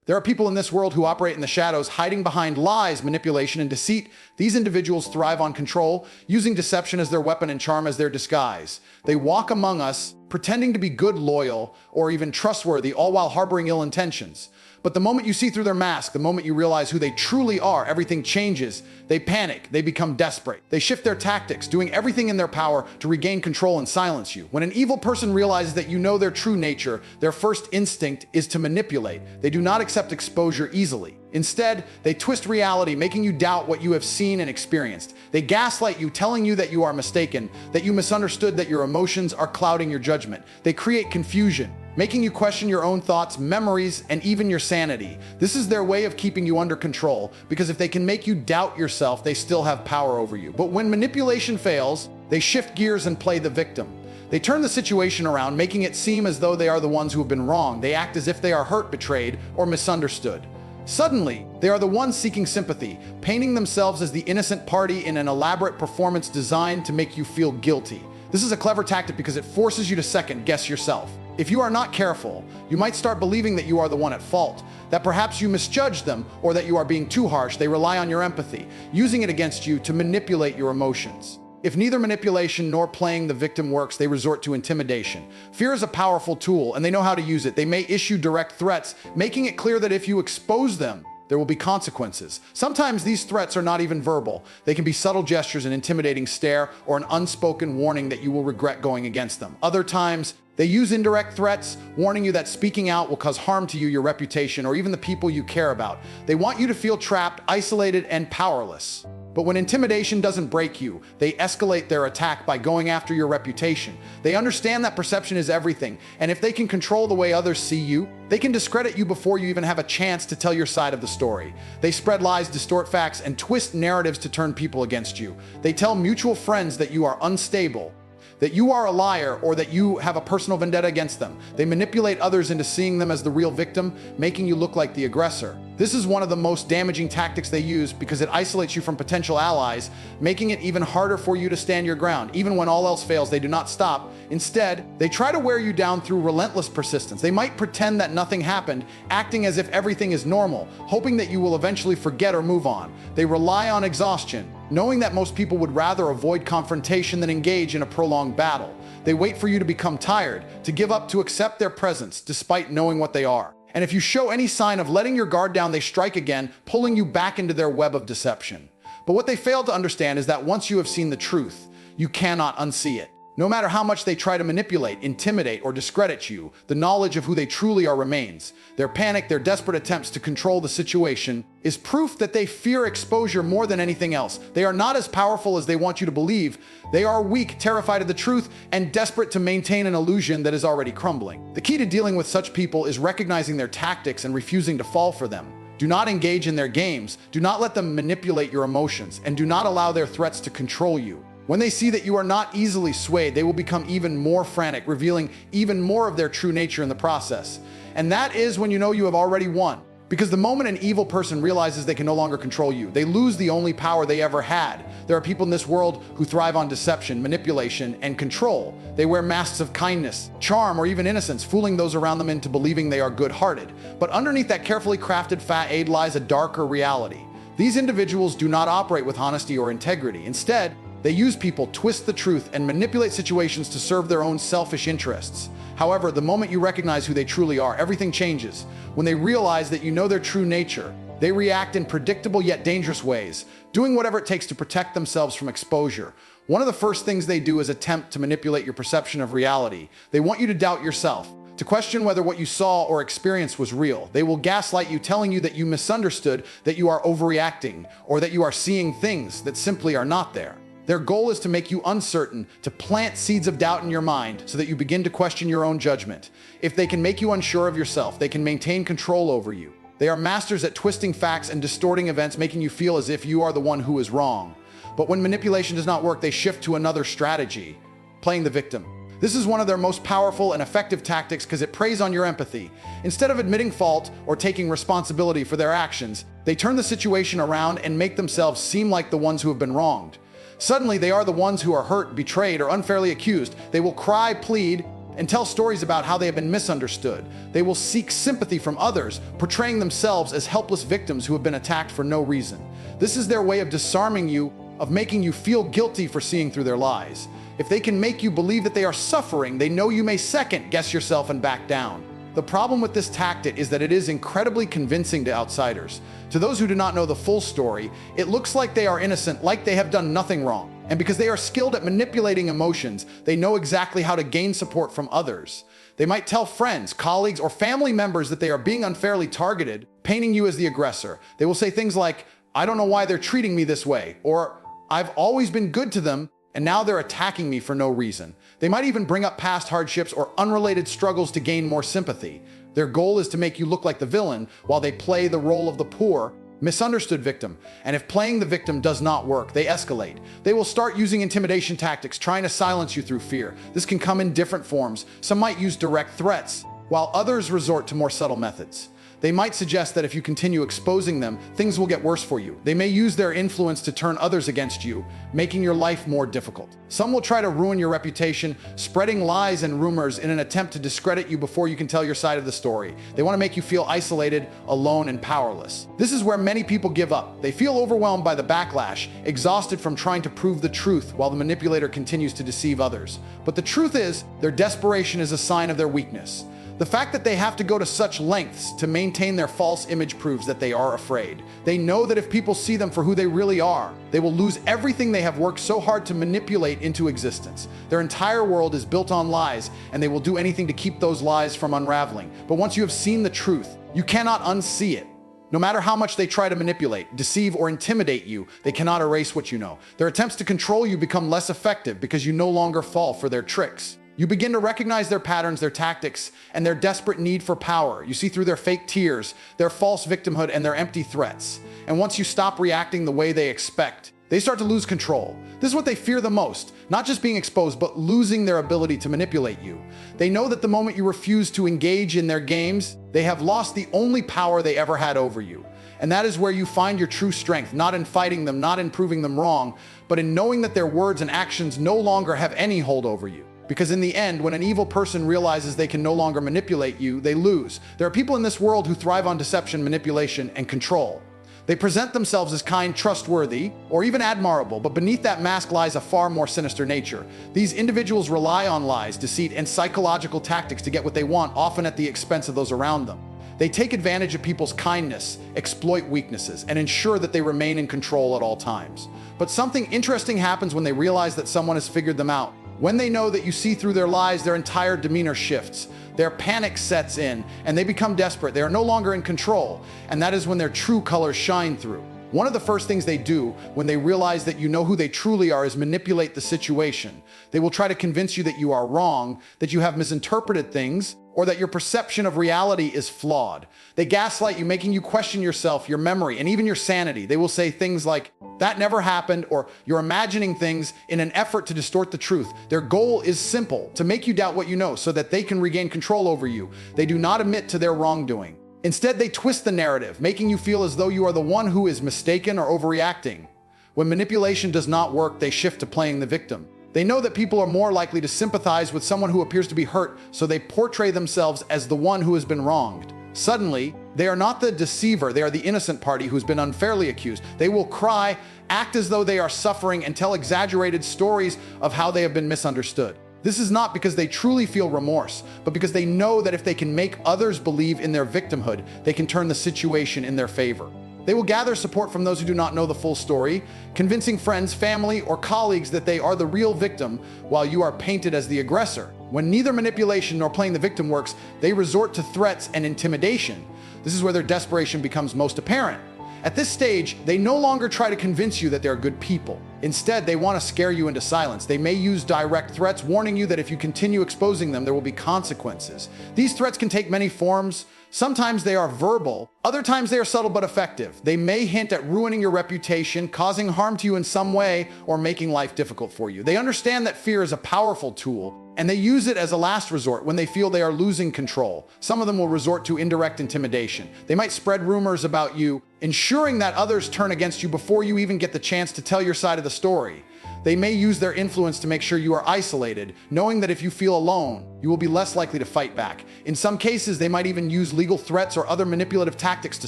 There are people in this world who operate in the shadows, hiding behind lies, manipulation, and deceit. These individuals thrive on control, using deception as their weapon and charm as their disguise. They walk among us, pretending to be good, loyal, or even trustworthy, all while harboring ill intentions. But the moment you see through their mask, the moment you realize who they truly are, everything changes. They panic, they become desperate. They shift their tactics, doing everything in their power to regain control and silence you. When an evil person realizes that you know their true nature, their first instinct is to manipulate. They do not accept exposure easily. Instead, they twist reality, making you doubt what you have seen and experienced. They gaslight you, telling you that you are mistaken, that you misunderstood, that your emotions are clouding your judgment. They create confusion, making you question your own thoughts, memories, and even your sanity. This is their way of keeping you under control, because if they can make you doubt yourself, they still have power over you. But when manipulation fails, they shift gears and play the victim. They turn the situation around, making it seem as though they are the ones who have been wrong. They act as if they are hurt, betrayed, or misunderstood. Suddenly, they are the ones seeking sympathy, painting themselves as the innocent party in an elaborate performance designed to make you feel guilty. This is a clever tactic because it forces you to second-guess yourself. If you are not careful, you might start believing that you are the one at fault, that perhaps you misjudged them, or that you are being too harsh. They rely on your empathy, using it against you to manipulate your emotions. If neither manipulation nor playing the victim works, they resort to intimidation. Fear is a powerful tool, and they know how to use it. They may issue direct threats, making it clear that if you expose them, there will be consequences. Sometimes these threats are not even verbal. They can be subtle gestures, an intimidating stare, or an unspoken warning that you will regret going against them. Other times, they use indirect threats, warning you that speaking out will cause harm to you, your reputation, or even the people you care about. They want you to feel trapped, isolated, and powerless. But when intimidation doesn't break you, they escalate their attack by going after your reputation. They understand that perception is everything, and if they can control the way others see you, they can discredit you before you even have a chance to tell your side of the story. They spread lies, distort facts, and twist narratives to turn people against you. They tell mutual friends that you are unstable, that you are a liar, or that you have a personal vendetta against them. They manipulate others into seeing them as the real victim, making you look like the aggressor. This is one of the most damaging tactics they use because it isolates you from potential allies, making it even harder for you to stand your ground. Even when all else fails, they do not stop. Instead, they try to wear you down through relentless persistence. They might pretend that nothing happened, acting as if everything is normal, hoping that you will eventually forget or move on. They rely on exhaustion, knowing that most people would rather avoid confrontation than engage in a prolonged battle. They wait for you to become tired, to give up, to accept their presence, despite knowing what they are. And if you show any sign of letting your guard down, they strike again, pulling you back into their web of deception. But what they fail to understand is that once you have seen the truth, you cannot unsee it. No matter how much they try to manipulate, intimidate, or discredit you, the knowledge of who they truly are remains. Their panic, their desperate attempts to control the situation, is proof that they fear exposure more than anything else. They are not as powerful as they want you to believe. They are weak, terrified of the truth, and desperate to maintain an illusion that is already crumbling. The key to dealing with such people is recognizing their tactics and refusing to fall for them. Do not engage in their games, do not let them manipulate your emotions, and do not allow their threats to control you. When they see that you are not easily swayed, they will become even more frantic, revealing even more of their true nature in the process. And that is when you know you have already won. Because the moment an evil person realizes they can no longer control you, they lose the only power they ever had. There are people in this world who thrive on deception, manipulation, and control. They wear masks of kindness, charm, or even innocence, fooling those around them into believing they are good-hearted. But underneath that carefully crafted facade lies a darker reality. These individuals do not operate with honesty or integrity. Instead, they use people, twist the truth, and manipulate situations to serve their own selfish interests. However, the moment you recognize who they truly are, everything changes. When they realize that you know their true nature, they react in predictable yet dangerous ways, doing whatever it takes to protect themselves from exposure. One of the first things they do is attempt to manipulate your perception of reality. They want you to doubt yourself, to question whether what you saw or experienced was real. They will gaslight you, telling you that you misunderstood, that you are overreacting, or that you are seeing things that simply are not there. Their goal is to make you uncertain, to plant seeds of doubt in your mind so that you begin to question your own judgment. If they can make you unsure of yourself, they can maintain control over you. They are masters at twisting facts and distorting events, making you feel as if you are the one who is wrong. But when manipulation does not work, they shift to another strategy, playing the victim. This is one of their most powerful and effective tactics because it preys on your empathy. Instead of admitting fault or taking responsibility for their actions, they turn the situation around and make themselves seem like the ones who have been wronged. Suddenly, they are the ones who are hurt, betrayed, or unfairly accused. They will cry, plead, and tell stories about how they have been misunderstood. They will seek sympathy from others, portraying themselves as helpless victims who have been attacked for no reason. This is their way of disarming you, of making you feel guilty for seeing through their lies. If they can make you believe that they are suffering, they know you may second guess yourself and back down. The problem with this tactic is that it is incredibly convincing to outsiders. To those who do not know the full story, it looks like they are innocent, like they have done nothing wrong. And because they are skilled at manipulating emotions, they know exactly how to gain support from others. They might tell friends, colleagues, or family members that they are being unfairly targeted, painting you as the aggressor. They will say things like, "I don't know why they're treating me this way," or "I've always been good to them, and now they're attacking me for no reason." They might even bring up past hardships or unrelated struggles to gain more sympathy. Their goal is to make you look like the villain while they play the role of the poor, misunderstood victim. And if playing the victim does not work, they escalate. They will start using intimidation tactics, trying to silence you through fear. This can come in different forms. Some might use direct threats, while others resort to more subtle methods. They might suggest that if you continue exposing them, things will get worse for you. They may use their influence to turn others against you, making your life more difficult. Some will try to ruin your reputation, spreading lies and rumors in an attempt to discredit you before you can tell your side of the story. They want to make you feel isolated, alone, and powerless. This is where many people give up. They feel overwhelmed by the backlash, exhausted from trying to prove the truth while the manipulator continues to deceive others. But the truth is, their desperation is a sign of their weakness. The fact that they have to go to such lengths to maintain their false image proves that they are afraid. They know that if people see them for who they really are, they will lose everything they have worked so hard to manipulate into existence. Their entire world is built on lies, and they will do anything to keep those lies from unraveling. But once you have seen the truth, you cannot unsee it. No matter how much they try to manipulate, deceive, or intimidate you, they cannot erase what you know. Their attempts to control you become less effective because you no longer fall for their tricks. You begin to recognize their patterns, their tactics, and their desperate need for power. You see through their fake tears, their false victimhood, and their empty threats. And once you stop reacting the way they expect, they start to lose control. This is what they fear the most, not just being exposed, but losing their ability to manipulate you. They know that the moment you refuse to engage in their games, they have lost the only power they ever had over you. And that is where you find your true strength, not in fighting them, not in proving them wrong, but in knowing that their words and actions no longer have any hold over you. Because in the end, when an evil person realizes they can no longer manipulate you, they lose. There are people in this world who thrive on deception, manipulation, and control. They present themselves as kind, trustworthy, or even admirable, but beneath that mask lies a far more sinister nature. These individuals rely on lies, deceit, and psychological tactics to get what they want, often at the expense of those around them. They take advantage of people's kindness, exploit weaknesses, and ensure that they remain in control at all times. But something interesting happens when they realize that someone has figured them out. When they know that you see through their lies, their entire demeanor shifts. Their panic sets in, and they become desperate. They are no longer in control, and that is when their true colors shine through. One of the first things they do when they realize that you know who they truly are is manipulate the situation. They will try to convince you that you are wrong, that you have misinterpreted things, or that your perception of reality is flawed. They gaslight you, making you question yourself, your memory, and even your sanity. They will say things like, "That never happened," or "You're imagining things," in an effort to distort the truth. Their goal is simple, to make you doubt what you know so that they can regain control over you. They do not admit to their wrongdoing. Instead, they twist the narrative, making you feel as though you are the one who is mistaken or overreacting. When manipulation does not work, they shift to playing the victim. They know that people are more likely to sympathize with someone who appears to be hurt, so they portray themselves as the one who has been wronged. Suddenly, they are not the deceiver, they are the innocent party who's been unfairly accused. They will cry, act as though they are suffering, and tell exaggerated stories of how they have been misunderstood. This is not because they truly feel remorse, but because they know that if they can make others believe in their victimhood, they can turn the situation in their favor. They will gather support from those who do not know the full story, convincing friends, family, or colleagues that they are the real victim while you are painted as the aggressor. When neither manipulation nor playing the victim works, they resort to threats and intimidation. This is where their desperation becomes most apparent. At this stage, they no longer try to convince you that they're good people. Instead, they want to scare you into silence. They may use direct threats, warning you that if you continue exposing them, there will be consequences. These threats can take many forms. Sometimes they are verbal, other times they are subtle but effective. They may hint at ruining your reputation, causing harm to you in some way, or making life difficult for you. They understand that fear is a powerful tool, and they use it as a last resort when they feel they are losing control. Some of them will resort to indirect intimidation. They might spread rumors about you, ensuring that others turn against you before you even get the chance to tell your side of the story. They may use their influence to make sure you are isolated, knowing that if you feel alone, you will be less likely to fight back. In some cases, they might even use legal threats or other manipulative tactics to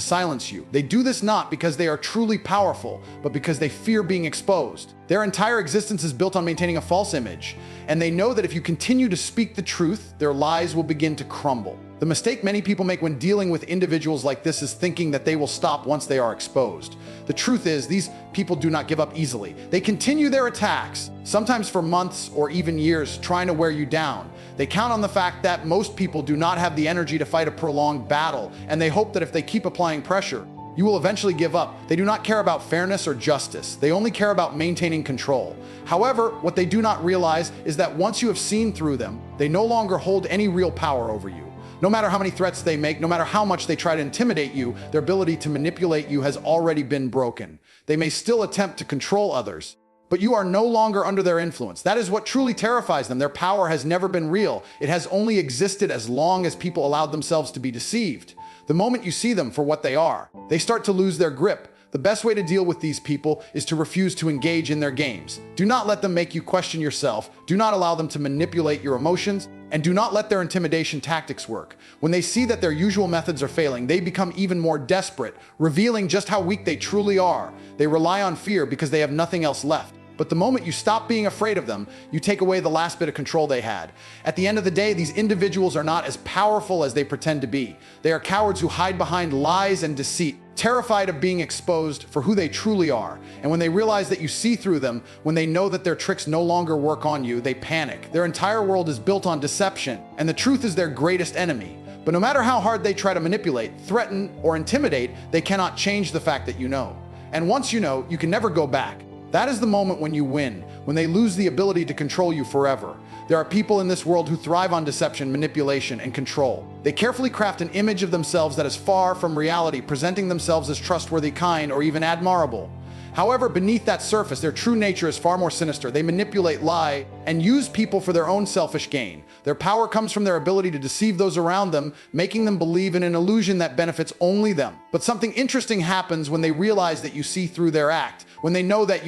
silence you. They do this not because they are truly powerful, but because they fear being exposed. Their entire existence is built on maintaining a false image, and they know that if you continue to speak the truth, their lies will begin to crumble. The mistake many people make when dealing with individuals like this is thinking that they will stop once they are exposed. The truth is, these people do not give up easily. They continue their attacks, sometimes for months or even years, trying to wear you down. They count on the fact that most people do not have the energy to fight a prolonged battle, and they hope that if they keep applying pressure, you will eventually give up. They do not care about fairness or justice. They only care about maintaining control. However, what they do not realize is that once you have seen through them, they no longer hold any real power over you. No matter how many threats they make, no matter how much they try to intimidate you, their ability to manipulate you has already been broken. They may still attempt to control others, but you are no longer under their influence. That is what truly terrifies them. Their power has never been real. It has only existed as long as people allowed themselves to be deceived. The moment you see them for what they are, they start to lose their grip. The best way to deal with these people is to refuse to engage in their games. Do not let them make you question yourself. Do not allow them to manipulate your emotions, and do not let their intimidation tactics work. When they see that their usual methods are failing, they become even more desperate, revealing just how weak they truly are. They rely on fear because they have nothing else left. But the moment you stop being afraid of them, you take away the last bit of control they had. At the end of the day, these individuals are not as powerful as they pretend to be. They are cowards who hide behind lies and deceit, terrified of being exposed for who they truly are. And when they realize that you see through them, when they know that their tricks no longer work on you, they panic. Their entire world is built on deception, and the truth is their greatest enemy. But no matter how hard they try to manipulate, threaten, or intimidate, they cannot change the fact that you know. And once you know, you can never go back. That is the moment when you win, when they lose the ability to control you forever. There are people in this world who thrive on deception, manipulation, and control. They carefully craft an image of themselves that is far from reality, presenting themselves as trustworthy, kind, or even admirable. However, beneath that surface, their true nature is far more sinister. They manipulate, lie, and use people for their own selfish gain. Their power comes from their ability to deceive those around them, making them believe in an illusion that benefits only them. But something interesting happens when they realize that you see through their act. When they know that,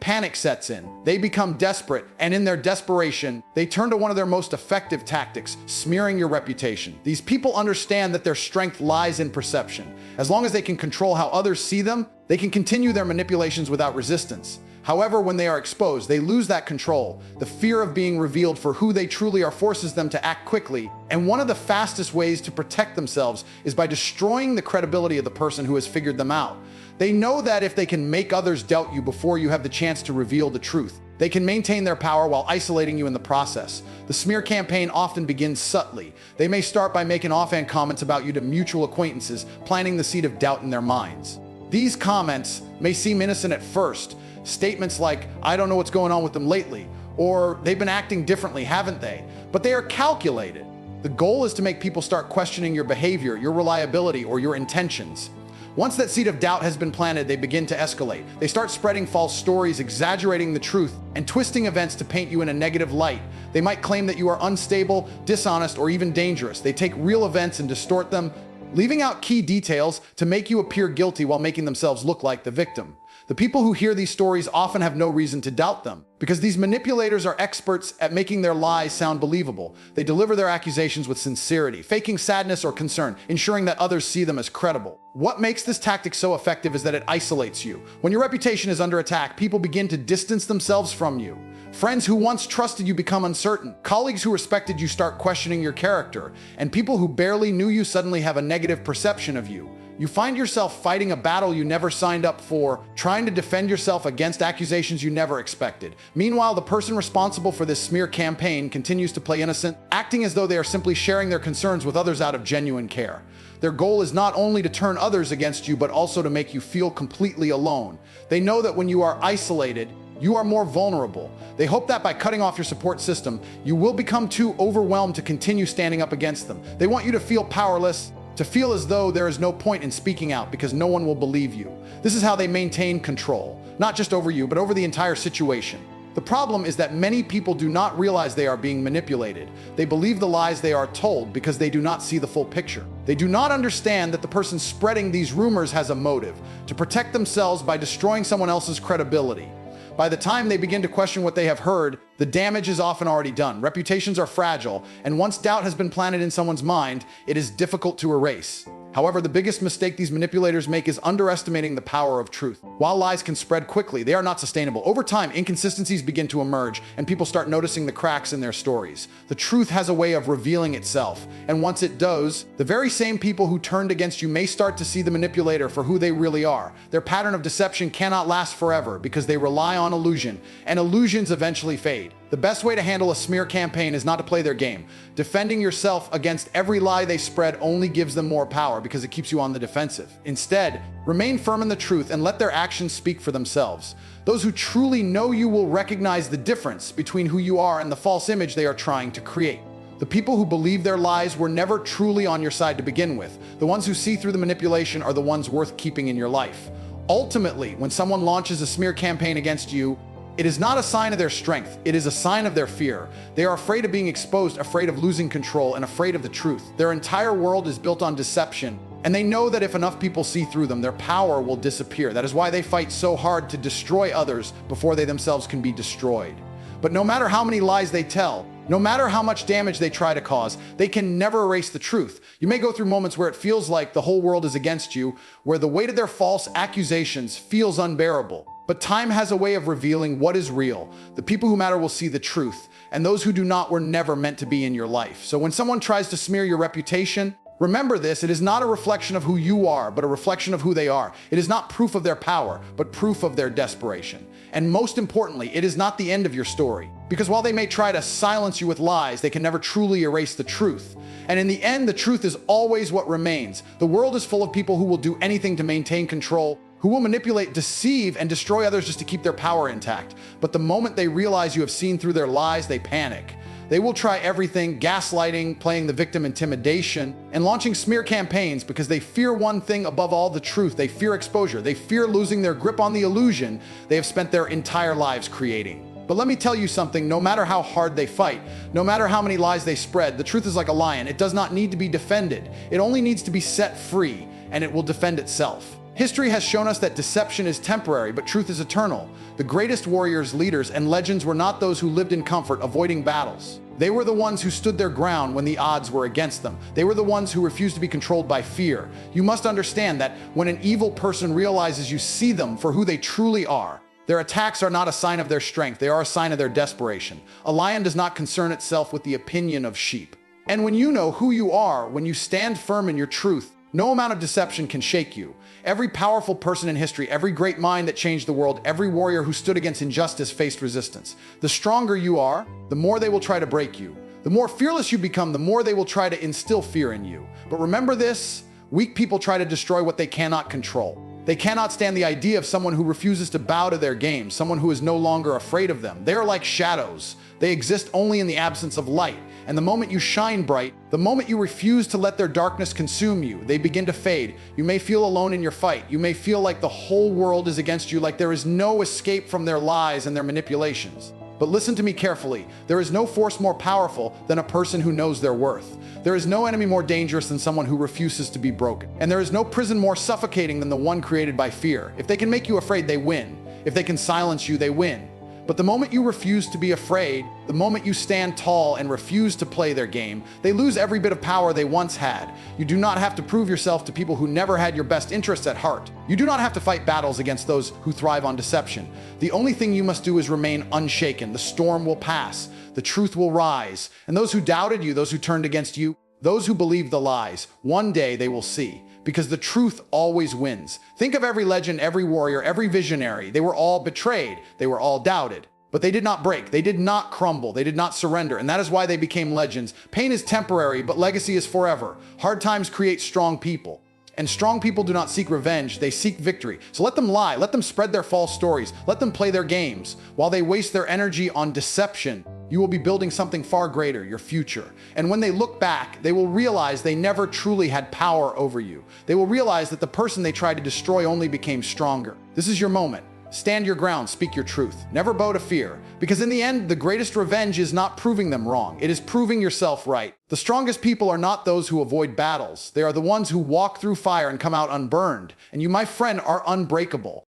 panic sets in. They become desperate, and in their desperation, they turn to one of their most effective tactics, smearing your reputation. These people understand that their strength lies in perception. As long as they can control how others see them, they can continue their manipulations without resistance. However, when they are exposed, they lose that control. The fear of being revealed for who they truly are forces them to act quickly, and one of the fastest ways to protect themselves is by destroying the credibility of the person who has figured them out. They know that if they can make others doubt you before you have the chance to reveal the truth, they can maintain their power while isolating you in the process. The smear campaign often begins subtly. They may start by making offhand comments about you to mutual acquaintances, planting the seed of doubt in their minds. These comments may seem innocent at first. Statements like, "I don't know what's going on with them lately," or "They've been acting differently, haven't they?" But they are calculated. The goal is to make people start questioning your behavior, your reliability, or your intentions. Once that seed of doubt has been planted, they begin to escalate. They start spreading false stories, exaggerating the truth, and twisting events to paint you in a negative light. They might claim that you are unstable, dishonest, or even dangerous. They take real events and distort them, leaving out key details to make you appear guilty while making themselves look like the victim. The people who hear these stories often have no reason to doubt them, because these manipulators are experts at making their lies sound believable. They deliver their accusations with sincerity, faking sadness or concern, ensuring that others see them as credible. What makes this tactic so effective is that it isolates you. When your reputation is under attack, people begin to distance themselves from you. Friends who once trusted you become uncertain. Colleagues who respected you start questioning your character. And people who barely knew you suddenly have a negative perception of you. You find yourself fighting a battle you never signed up for, trying to defend yourself against accusations you never expected. Meanwhile, the person responsible for this smear campaign continues to play innocent, acting as though they are simply sharing their concerns with others out of genuine care. Their goal is not only to turn others against you, but also to make you feel completely alone. They know that when you are isolated, you are more vulnerable. They hope that by cutting off your support system, you will become too overwhelmed to continue standing up against them. They want you to feel powerless, to feel as though there is no point in speaking out because no one will believe you. This is how they maintain control, not just over you, but over the entire situation. The problem is that many people do not realize they are being manipulated. They believe the lies they are told because they do not see the full picture. They do not understand that the person spreading these rumors has a motive, to protect themselves by destroying someone else's credibility. By the time they begin to question what they have heard, the damage is often already done. Reputations are fragile, and once doubt has been planted in someone's mind, it is difficult to erase. However, the biggest mistake these manipulators make is underestimating the power of truth. While lies can spread quickly, they are not sustainable. Over time, inconsistencies begin to emerge, and people start noticing the cracks in their stories. The truth has a way of revealing itself, and once it does, the very same people who turned against you may start to see the manipulator for who they really are. Their pattern of deception cannot last forever because they rely on illusion, and illusions eventually fade. The best way to handle a smear campaign is not to play their game. Defending yourself against every lie they spread only gives them more power because it keeps you on the defensive. Instead, remain firm in the truth and let their actions speak for themselves. Those who truly know you will recognize the difference between who you are and the false image they are trying to create. The people who believe their lies were never truly on your side to begin with. The ones who see through the manipulation are the ones worth keeping in your life. Ultimately, when someone launches a smear campaign against you, it is not a sign of their strength, it is a sign of their fear. They are afraid of being exposed, afraid of losing control, and afraid of the truth. Their entire world is built on deception, and they know that if enough people see through them, their power will disappear. That is why they fight so hard to destroy others before they themselves can be destroyed. But no matter how many lies they tell, no matter how much damage they try to cause, they can never erase the truth. You may go through moments where it feels like the whole world is against you, where the weight of their false accusations feels unbearable. But time has a way of revealing what is real. The people who matter will see the truth, and those who do not were never meant to be in your life. So when someone tries to smear your reputation, remember this: it is not a reflection of who you are, but a reflection of who they are. It is not proof of their power, but proof of their desperation. And most importantly, it is not the end of your story. Because while they may try to silence you with lies, they can never truly erase the truth. And in the end, the truth is always what remains. The world is full of people who will do anything to maintain control, who will manipulate, deceive, and destroy others just to keep their power intact. But the moment they realize you have seen through their lies, they panic. They will try everything: gaslighting, playing the victim, intimidation, and launching smear campaigns because they fear one thing above all: the truth. They fear exposure. They fear losing their grip on the illusion they have spent their entire lives creating. But let me tell you something: no matter how hard they fight, no matter how many lies they spread, the truth is like a lion. It does not need to be defended. It only needs to be set free, and it will defend itself. History has shown us that deception is temporary, but truth is eternal. The greatest warriors, leaders, and legends were not those who lived in comfort, avoiding battles. They were the ones who stood their ground when the odds were against them. They were the ones who refused to be controlled by fear. You must understand that when an evil person realizes you see them for who they truly are, their attacks are not a sign of their strength, they are a sign of their desperation. A lion does not concern itself with the opinion of sheep. And when you know who you are, when you stand firm in your truth, no amount of deception can shake you. Every powerful person in history, every great mind that changed the world, every warrior who stood against injustice faced resistance. The stronger you are, the more they will try to break you. The more fearless you become, the more they will try to instill fear in you. But remember this: weak people try to destroy what they cannot control. They cannot stand the idea of someone who refuses to bow to their game, someone who is no longer afraid of them. They are like shadows. They exist only in the absence of light. And the moment you shine bright, the moment you refuse to let their darkness consume you, they begin to fade. You may feel alone in your fight. You may feel like the whole world is against you, like there is no escape from their lies and their manipulations. But listen to me carefully. There is no force more powerful than a person who knows their worth. There is no enemy more dangerous than someone who refuses to be broken. And there is no prison more suffocating than the one created by fear. If they can make you afraid, they win. If they can silence you, they win. But the moment you refuse to be afraid, the moment you stand tall and refuse to play their game, they lose every bit of power they once had. You do not have to prove yourself to people who never had your best interests at heart. You do not have to fight battles against those who thrive on deception. The only thing you must do is remain unshaken. The storm will pass. The truth will rise. And those who doubted you, those who turned against you, those who believed the lies, one day they will see. Because the truth always wins. Think of every legend, every warrior, every visionary. They were all betrayed. They were all doubted. But they did not break. They did not crumble. They did not surrender. And that is why they became legends. Pain is temporary, but legacy is forever. Hard times create strong people. And strong people do not seek revenge, they seek victory. So let them lie, let them spread their false stories, let them play their games. While they waste their energy on deception, you will be building something far greater, your future. And when they look back, they will realize they never truly had power over you. They will realize that the person they tried to destroy only became stronger. This is your moment. Stand your ground, speak your truth. Never bow to fear. Because in the end, the greatest revenge is not proving them wrong. It is proving yourself right. The strongest people are not those who avoid battles. They are the ones who walk through fire and come out unburned. And you, my friend, are unbreakable.